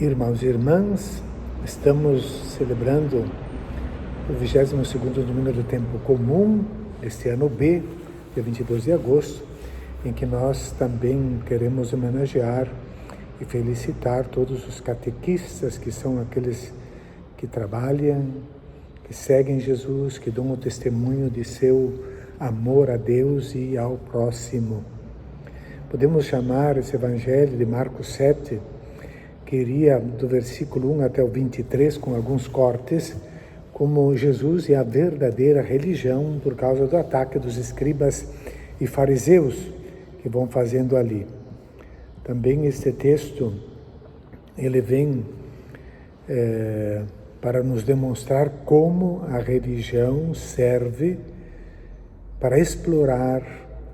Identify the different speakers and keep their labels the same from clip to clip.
Speaker 1: Irmãos e irmãs, estamos celebrando o 22º domingo do tempo comum, este ano B, dia 22 de agosto, em que nós também queremos homenagear e felicitar todos os catequistas, que são aqueles que trabalham, que seguem Jesus, que dão o testemunho de seu amor a Deus e ao próximo. Podemos chamar esse evangelho de Marcos 7, que iria do versículo 1 até o 23, com alguns cortes, como Jesus e a verdadeira religião por causa do ataque dos escribas e fariseus que vão fazendo ali. Também este texto, ele vem para nos demonstrar como a religião serve para explorar,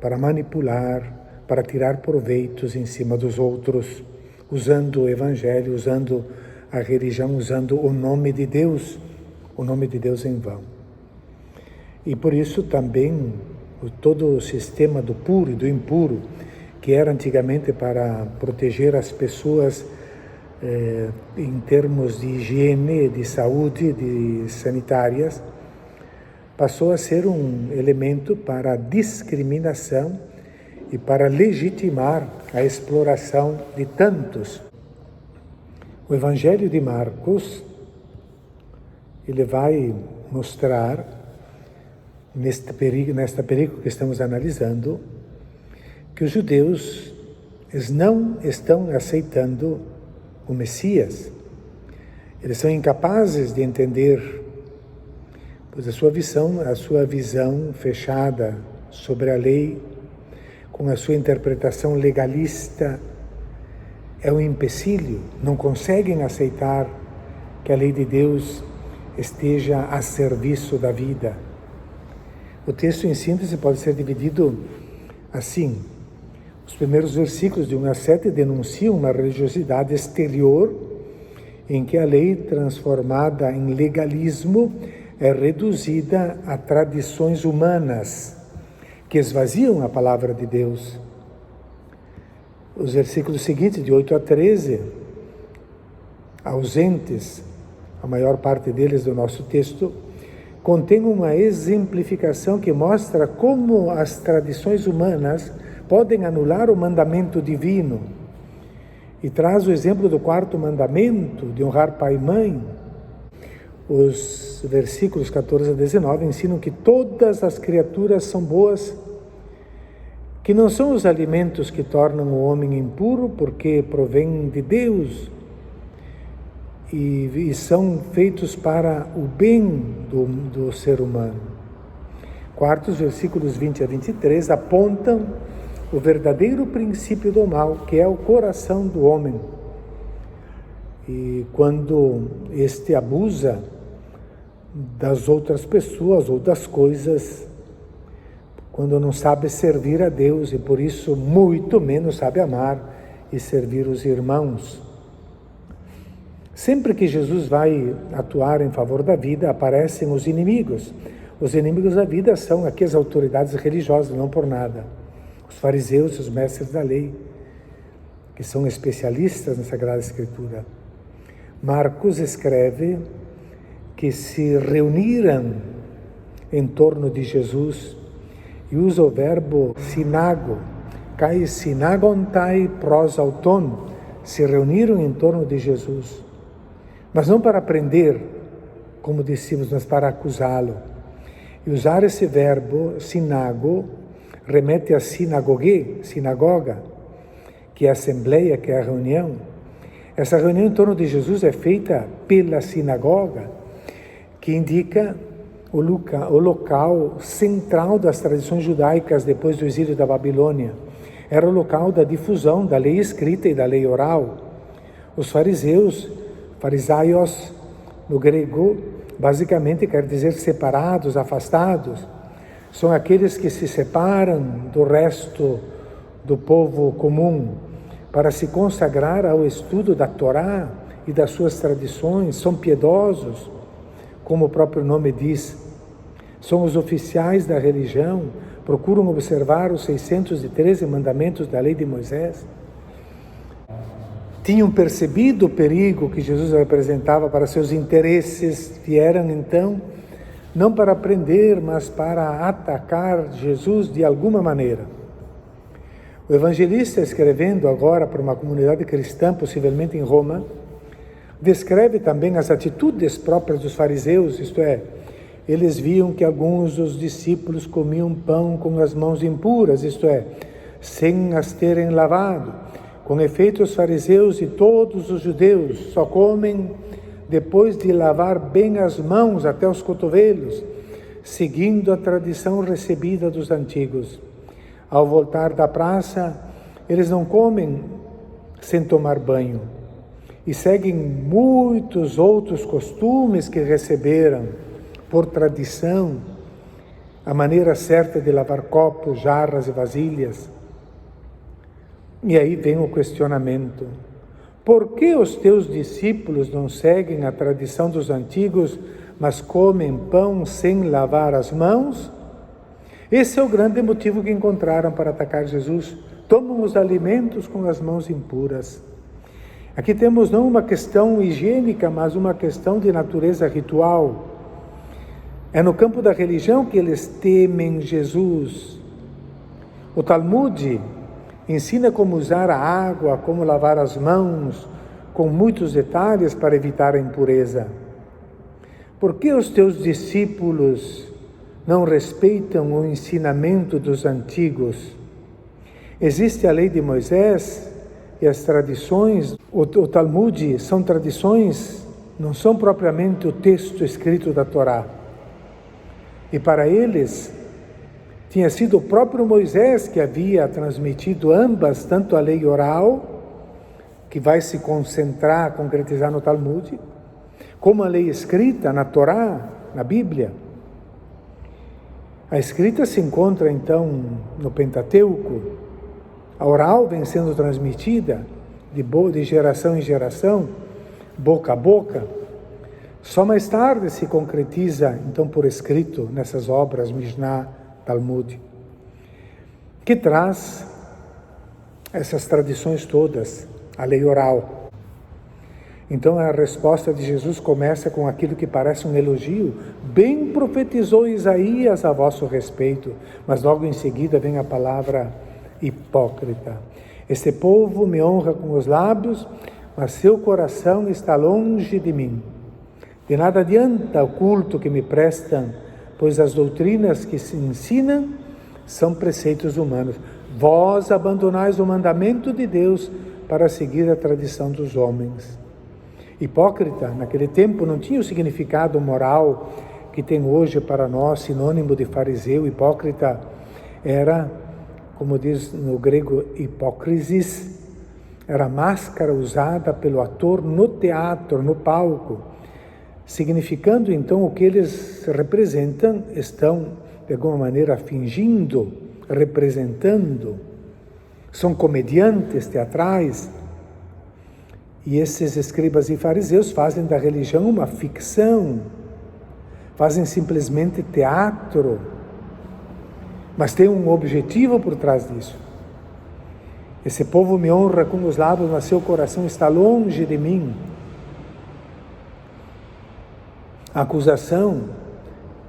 Speaker 1: para manipular, para tirar proveitos em cima dos outros, usando o Evangelho, usando a religião, usando o nome de Deus em vão. E por isso também todo o sistema do puro e do impuro, que era antigamente para proteger as pessoas em termos de higiene, de saúde, de sanitárias, passou a ser um elemento para a discriminação e para legitimar a exploração de tantos. O Evangelho de Marcos, ele vai mostrar, nesta perícope que estamos analisando, que os judeus eles não estão aceitando o Messias. Eles são incapazes de entender, pois a sua visão fechada sobre a lei, com a sua interpretação legalista, é um empecilho. Não conseguem aceitar que a lei de Deus esteja a serviço da vida. O texto, em síntese, pode ser dividido assim. Os primeiros versículos de 1 a 7 denunciam uma religiosidade exterior, em que a lei, transformada em legalismo, é reduzida a tradições humanas, que esvaziam a palavra de Deus. Os versículos seguintes, de 8 a 13, ausentes, a maior parte deles do nosso texto, contém uma exemplificação que mostra como as tradições humanas podem anular o mandamento divino. E traz o exemplo do 4º mandamento, de honrar pai e mãe. Os versículos 14 a 19 ensinam que todas as criaturas são boas, que não são os alimentos que tornam o homem impuro, porque provêm de Deus e são feitos para o bem do ser humano. Quartos, versículos 20 a 23, apontam o verdadeiro princípio do mal, que é o coração do homem. E quando este abusa das outras pessoas ou das coisas, quando não sabe servir a Deus e por isso muito menos sabe amar e servir os irmãos. Sempre que Jesus vai atuar em favor da vida, aparecem os inimigos. Os inimigos da vida são aqui as autoridades religiosas, não por nada. Os fariseus e os mestres da lei, que são especialistas na Sagrada Escritura. Marcos escreve que se reuniram em torno de Jesus e usa o verbo sinago, kai sinagontai pros auton, se reuniram em torno de Jesus, mas não para aprender como discípulos, mas para acusá-lo. E usar esse verbo sinago remete a sinagoga, que é a assembleia, que é a reunião. Essa reunião em torno de Jesus é feita pela sinagoga, que indica o local central das tradições judaicas depois do exílio da Babilônia. Era o local da difusão da lei escrita e da lei oral. Os fariseus, farisaios no grego, basicamente quer dizer separados, afastados. São aqueles que se separam do resto do povo comum para se consagrar ao estudo da Torá e das suas tradições. São piedosos, como o próprio nome diz. São os oficiais da religião, procuram observar os 613 mandamentos da lei de Moisés. tinham percebido o perigo que Jesus representava para seus interesses, vieram então, não para prender, mas para atacar Jesus de alguma maneira. O evangelista, escrevendo agora para uma comunidade cristã, possivelmente em Roma, descreve também as atitudes próprias dos fariseus, isto é, eles viam que alguns dos discípulos comiam pão com as mãos impuras, isto é, sem as terem lavado. Com efeito, os fariseus e todos os judeus só comem depois de lavar bem as mãos até os cotovelos, seguindo a tradição recebida dos antigos. Ao voltar da praça, eles não comem sem tomar banho e seguem muitos outros costumes que receberam por tradição, a maneira certa de lavar copos, jarras e vasilhas. E aí vem o questionamento: por que os teus discípulos não seguem a tradição dos antigos, mas comem pão sem lavar as mãos? Esse é o grande motivo que encontraram para atacar Jesus. Tomam os alimentos com as mãos impuras. Aqui temos não uma questão higiênica, mas uma questão de natureza ritual. É no campo da religião que eles temem Jesus. O Talmud ensina como usar a água, como lavar as mãos, com muitos detalhes para evitar a impureza. Por que os teus discípulos não respeitam o ensinamento dos antigos? Existe a lei de Moisés e as tradições. O Talmud são tradições, não são propriamente o texto escrito da Torá. E para eles, tinha sido o próprio Moisés que havia transmitido ambas, tanto a lei oral, que vai se concretizar no Talmud, como a lei escrita na Torá, na Bíblia. A escrita se encontra então no Pentateuco, a oral vem sendo transmitida de geração em geração, boca a boca. Só mais tarde se concretiza então por escrito nessas obras Mishnah, Talmud, que traz essas tradições todas, a lei oral. Então a resposta de Jesus começa com aquilo que parece um elogio. Bem profetizou Isaías a vosso respeito, mas logo em seguida vem a palavra hipócrita. Este povo me honra com os lábios, mas seu coração está longe de mim. De nada adianta o culto que me prestam, pois as doutrinas que se ensinam são preceitos humanos. Vós abandonais o mandamento de Deus para seguir a tradição dos homens. Hipócrita, naquele tempo, não tinha o significado moral que tem hoje para nós, sinônimo de fariseu. Hipócrita era, como diz no grego, hipócrisis, era a máscara usada pelo ator no teatro, no palco, significando então o que eles representam, estão de alguma maneira fingindo, representando, são comediantes teatrais. E esses escribas e fariseus fazem da religião uma ficção, fazem simplesmente teatro, mas tem um objetivo por trás disso. Esse povo me honra com os lábios, mas seu coração está longe de mim. A acusação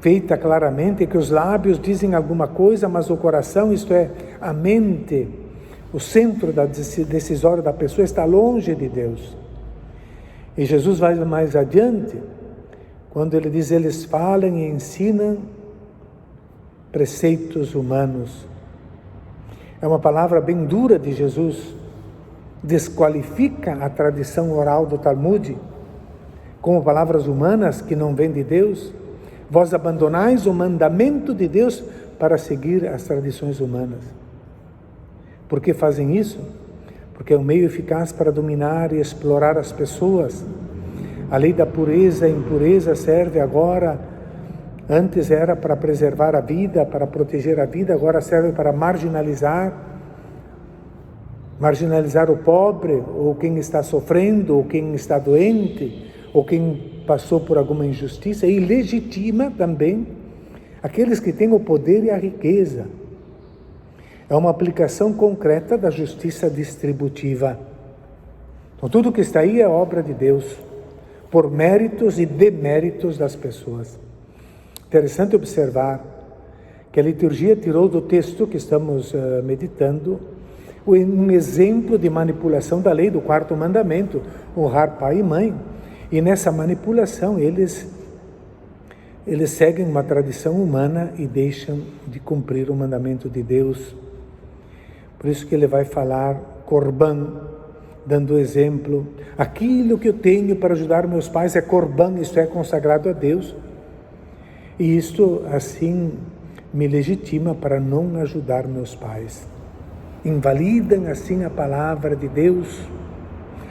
Speaker 1: feita claramente é que os lábios dizem alguma coisa, mas o coração, isto é, a mente, o centro da decisória da pessoa está longe de Deus. E Jesus vai mais adiante, quando ele diz, eles falam e ensinam preceitos humanos. É uma palavra bem dura de Jesus, desqualifica a tradição oral do Talmud, como palavras humanas que não vêm de Deus. Vós abandonais o mandamento de Deus para seguir as tradições humanas. Por que fazem isso? Porque é um meio eficaz para dominar e explorar as pessoas. A lei da pureza e impureza serve agora, antes era para preservar a vida, para proteger a vida, agora serve para marginalizar o pobre, ou quem está sofrendo, ou quem está doente, ou quem passou por alguma injustiça, e legitima também aqueles que têm o poder e a riqueza. É uma aplicação concreta da justiça distributiva. Então, tudo que está aí é obra de Deus, por méritos e deméritos das pessoas. Interessante observar que a liturgia tirou do texto que estamos meditando um exemplo de manipulação da lei do 4º mandamento, honrar pai e mãe. E nessa manipulação eles seguem uma tradição humana e deixam de cumprir o mandamento de Deus. Por isso que ele vai falar corban, dando exemplo. Aquilo que eu tenho para ajudar meus pais é corban, isto é consagrado a Deus. E isto assim me legitima para não ajudar meus pais. Invalidam assim a palavra de Deus,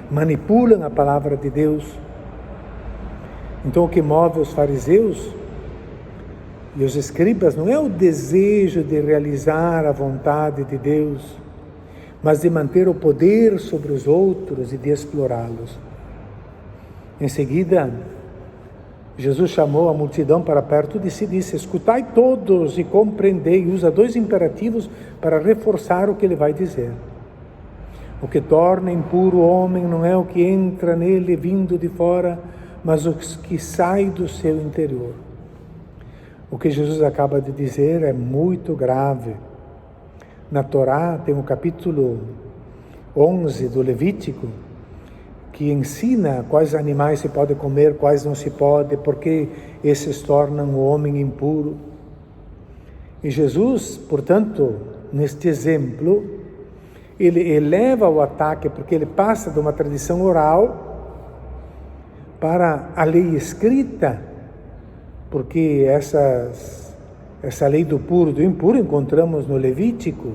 Speaker 1: manipulam a palavra de Deus. Então o que move os fariseus e os escribas não é o desejo de realizar a vontade de Deus, mas de manter o poder sobre os outros e de explorá-los. Em seguida, Jesus chamou a multidão para perto de si e disse: escutai todos e compreendei. Usa 2 imperativos para reforçar o que ele vai dizer. O que torna impuro o homem não é o que entra nele vindo de fora, mas o que sai do seu interior. O que Jesus acaba de dizer é muito grave. Na Torá tem o capítulo 11 do Levítico, que ensina quais animais se pode comer, quais não se pode, porque esses tornam o homem impuro. E Jesus, portanto, neste exemplo, ele eleva o ataque, porque ele passa de uma tradição oral para a lei escrita, porque essa lei do puro e do impuro encontramos no Levítico.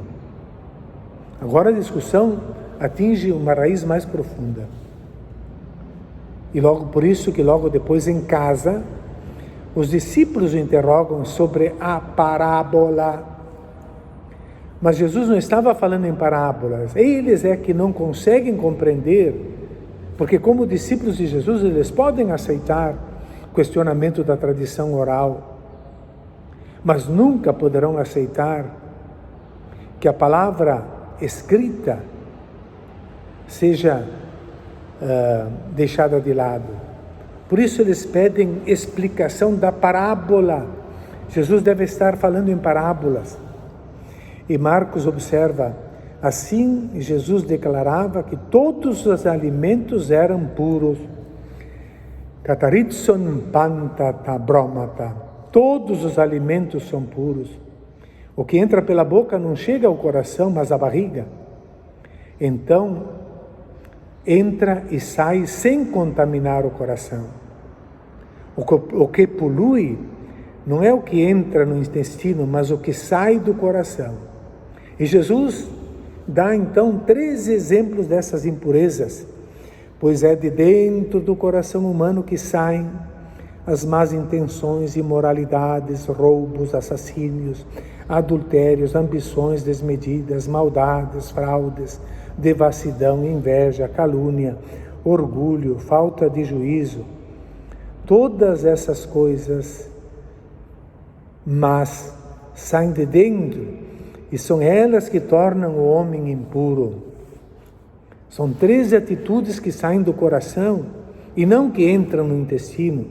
Speaker 1: Agora a discussão atinge uma raiz mais profunda. E logo por isso que logo depois em casa, os discípulos o interrogam sobre a parábola. Mas Jesus não estava falando em parábolas. Eles é que não conseguem compreender, porque como discípulos de Jesus, eles podem aceitar o questionamento da tradição oral, mas nunca poderão aceitar que a palavra escrita seja deixada de lado. Por isso eles pedem explicação da parábola. Jesus deve estar falando em parábolas. E Marcos observa: assim Jesus declarava que todos os alimentos eram puros. Kataritson panta tabromata. Todos os alimentos são puros. O que entra pela boca não chega ao coração, mas à barriga. Então, entra e sai sem contaminar o coração. O que polui não é o que entra no intestino, mas o que sai do coração. E Jesus dá então 3 exemplos dessas impurezas, pois é de dentro do coração humano que saem as más intenções, imoralidades, roubos, assassínios, adultérios, ambições desmedidas, maldades, fraudes, devassidão, inveja, calúnia, orgulho, falta de juízo. Todas essas coisas mas saem de dentro e são elas que tornam o homem impuro. São 13 atitudes que saem do coração e não que entram no intestino.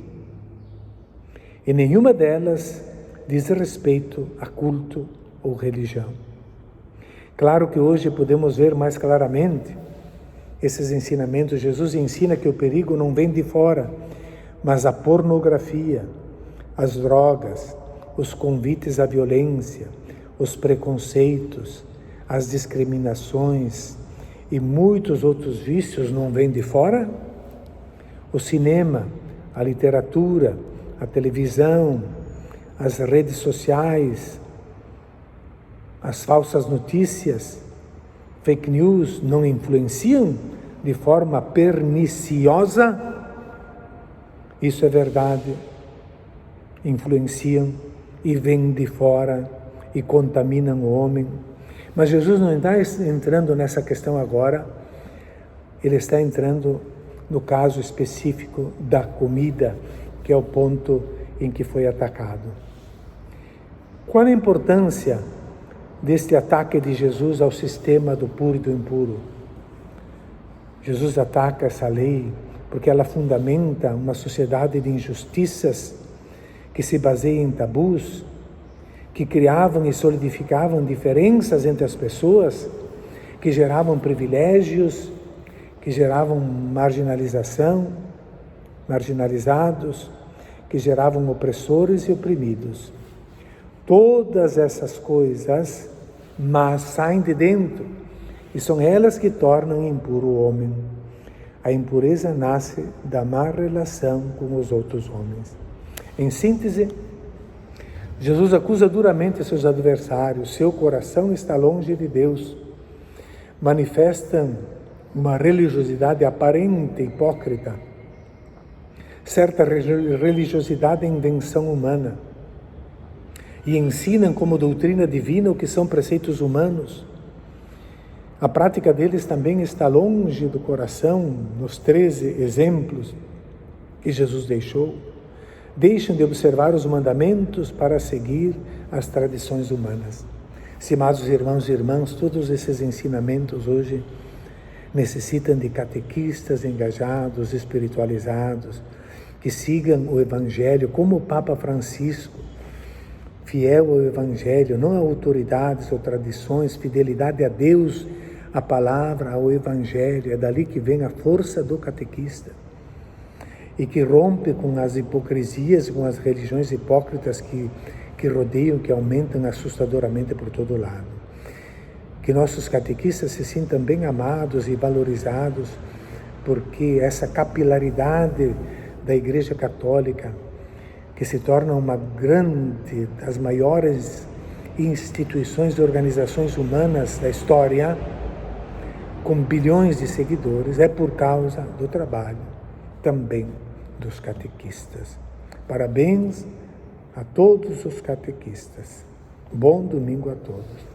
Speaker 1: E nenhuma delas diz respeito a culto ou religião. Claro que hoje podemos ver mais claramente esses ensinamentos. Jesus ensina que o perigo não vem de fora, mas a pornografia, as drogas, os convites à violência, os preconceitos, as discriminações e muitos outros vícios não vêm de fora? O cinema, a literatura, a televisão, as redes sociais, as falsas notícias, fake news, não influenciam de forma perniciosa? Isso é verdade. Influenciam e vêm de fora e contaminam o homem. Mas Jesus não está entrando nessa questão agora. Ele está entrando no caso específico da comida, que é o ponto em que foi atacado. Qual a importância deste ataque de Jesus ao sistema do puro e do impuro? Jesus ataca essa lei porque ela fundamenta uma sociedade de injustiças que se baseia em tabus, que criavam e solidificavam diferenças entre as pessoas, que geravam privilégios, que geravam marginalizados, que geravam opressores e oprimidos. Todas essas coisas, mas saem de dentro, e são elas que tornam impuro o homem. A impureza nasce da má relação com os outros homens. Em síntese, Jesus acusa duramente seus adversários. Seu coração está longe de Deus. Manifestam uma religiosidade aparente, hipócrita. Certa religiosidade é invenção humana. E ensinam como doutrina divina o que são preceitos humanos. A prática deles também está longe do coração, nos 13 exemplos que Jesus deixou. Deixam de observar os mandamentos para seguir as tradições humanas. Estimados irmãos e irmãs, todos esses ensinamentos hoje necessitam de catequistas engajados, espiritualizados, que sigam o Evangelho como o Papa Francisco, fiel ao Evangelho, não a autoridades ou tradições, fidelidade a Deus, a palavra, ao Evangelho. É dali que vem a força do catequista e que rompe com as hipocrisias, com as religiões hipócritas que rodeiam, que aumentam assustadoramente por todo lado. Que nossos catequistas se sintam bem amados e valorizados, porque essa capilaridade da Igreja Católica, que se torna uma grande, das maiores instituições e organizações humanas da história, com bilhões de seguidores, é por causa do trabalho também dos catequistas. Parabéns a todos os catequistas. Bom domingo a todos.